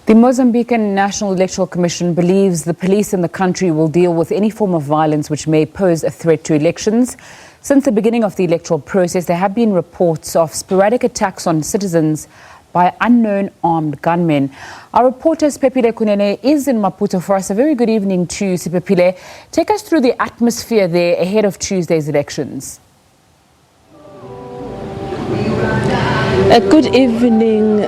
The Mozambique National Electoral Commission believes the police in the country will deal with any form of violence which may pose a threat to elections. Since the beginning of the electoral process, there have been reports of sporadic attacks on citizens by unknown armed gunmen. Our reporter Pepile Kunene is in Maputo for us. A very good evening to Pepile. Take us through the atmosphere there ahead of Tuesday's elections. Good evening.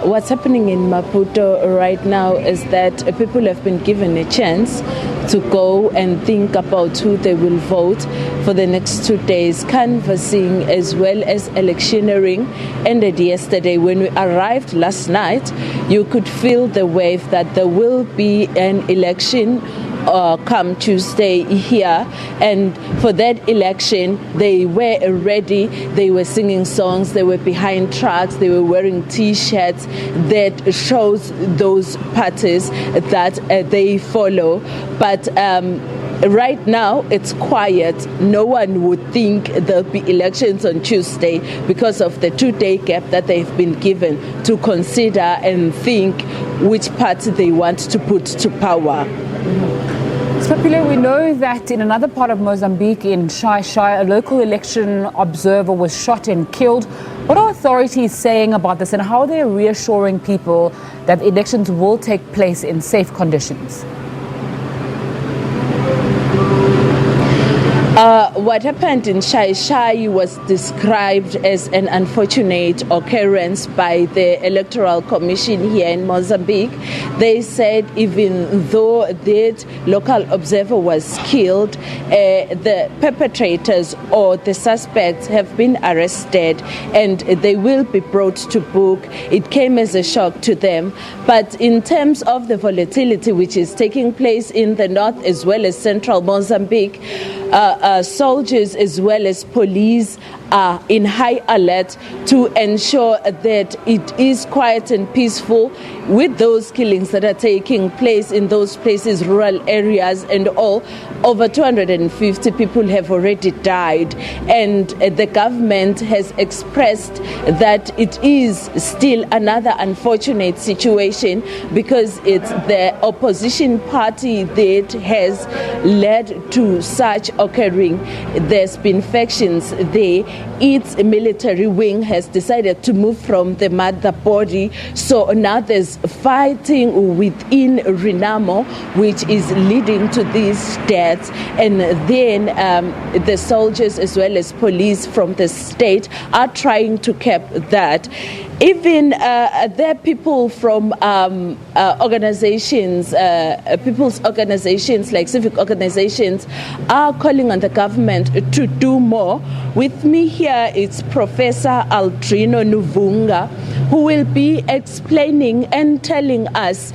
What's happening in Maputo right now is that people have been given a chance to go and think about who they will vote for the next 2 days. Canvassing as well as electioneering ended yesterday. When we arrived last night, you could feel the wave that there will be an election come Tuesday here, and for that election they were ready. They were singing songs, they were behind trucks, they were wearing t-shirts that shows those parties that they follow. But right now it's quiet. No one would think there'll be elections on Tuesday because of the 2-day gap that they've been given to consider and think which party they want to put to power. Pepile, we know that in another part of Mozambique, in Shai, a local election observer was shot and killed. What are authorities saying about this, and how are they reassuring people that elections will take place in safe conditions? What happened in Shai was described as an unfortunate occurrence by the Electoral Commission here in Mozambique. They said even though that local observer was killed, the perpetrators or the suspects have been arrested and they will be brought to book. It came as a shock to them. But in terms of the volatility which is taking place in the north as well as central Mozambique, soldiers as well as police are in high alert to ensure that it is quiet and peaceful with those killings that are taking place in those places, rural areas and all. Over 250 people have already died, and the government has expressed that it is still another unfortunate situation because it's the opposition party that has led to such occurring. There's been factions there. Its military wing has decided to move from the mother body, so now there's fighting within Renamo, which is leading to these deaths. And then the soldiers as well as police from the state are trying to cap that. Even there are people from organizations, people's organizations like civic organizations are calling on the government to do more. With me here is Professor Aldrino Nuvunga, who will be explaining and telling us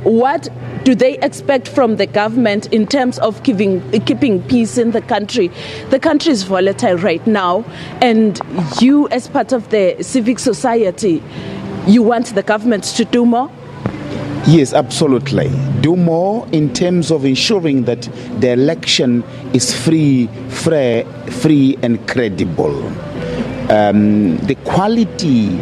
what do they expect from the government in terms of keeping peace in the country. The country is volatile right now, and you as part of the civic society, you want the government to do more? Yes, absolutely. Do more in terms of ensuring that the election is free, fair, free and credible. The quality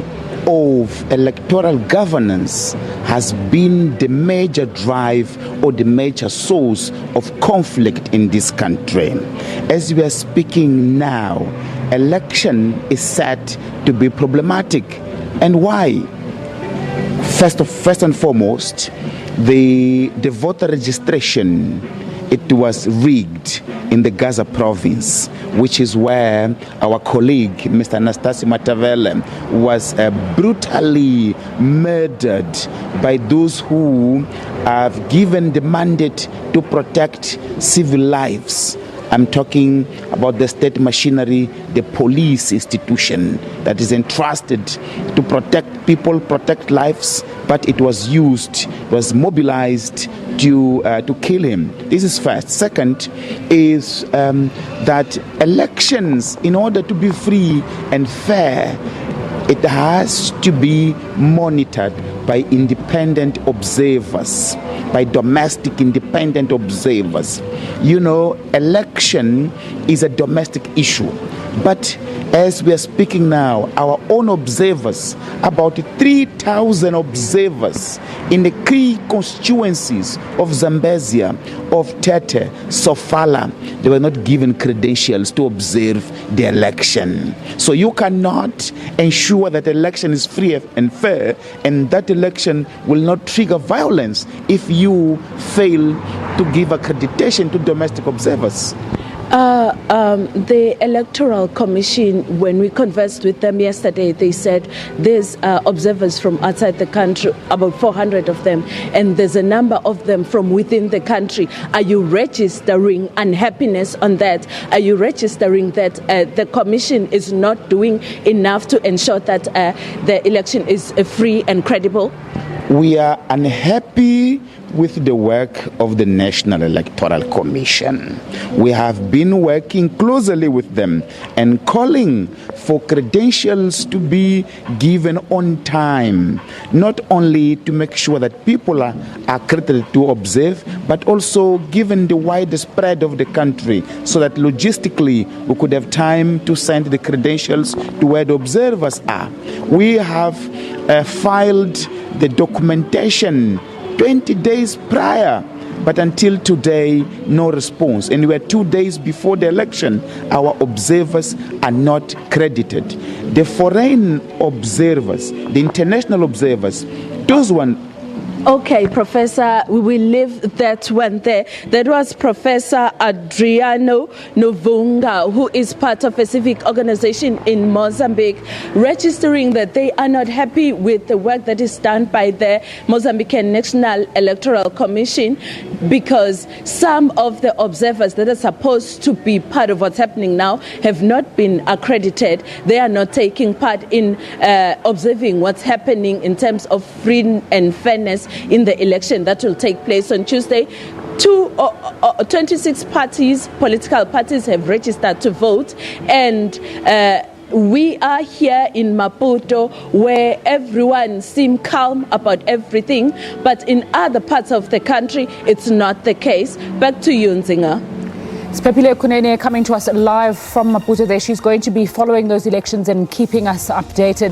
of electoral governance has been the major drive or the major source of conflict in this country. As we are speaking now, election is said to be problematic. And why? First and foremost, the voter registration, it was rigged in the Gaza province, which is where our colleague, Mr. Anastasi Matavele, was brutally murdered by those who have given the mandate to protect civil lives. I'm talking about the state machinery, the police institution that is entrusted to protect people, protect lives, but it was mobilized to kill him. This is first. Second is that elections, in order to be free and fair, it has to be monitored by independent observers, by domestic independent observers. You know, election is a domestic issue, but As we are speaking now, our own observers, about 3,000 observers in the key constituencies of Zambezia, of Tete, Sofala, they were not given credentials to observe the election. So you cannot ensure that the election is free and fair, and that election will not trigger violence if you fail to give accreditation to domestic observers. The Electoral Commission, when we conversed with them yesterday, they said there's observers from outside the country, about 400 of them, and there's a number of them from within the country. Are you registering unhappiness on that? Are you registering that the Commission is not doing enough to ensure that the election is free and credible? We are unhappy with the work of the National Electoral Commission. We have been working closely with them and calling for credentials to be given on time, not only to make sure that people are accredited to observe, but also given the wide spread of the country so that logistically we could have time to send the credentials to where the observers are. We have filed the documentation 20 days prior, but until today, no response. And we are 2 days before the election. Our observers are not credited. The foreign observers, the international observers, those ones. Okay, Professor, we will leave that one there. That was Professor Adriano Novunga, who is part of a civic organization in Mozambique, registering that they are not happy with the work that is done by the Mozambique National Electoral Commission, because some of the observers that are supposed to be part of what's happening now have not been accredited. They are not taking part in observing what's happening in terms of freedom and fairness in the election that will take place on Tuesday. 26 political parties have registered to vote, and we are here in Maputo where everyone seems calm about everything, but in other parts of the country it's not the case. Back to you, Nzinga. Spepile Kunene coming to us live from Maputo there. She's going to be following those elections and keeping us updated.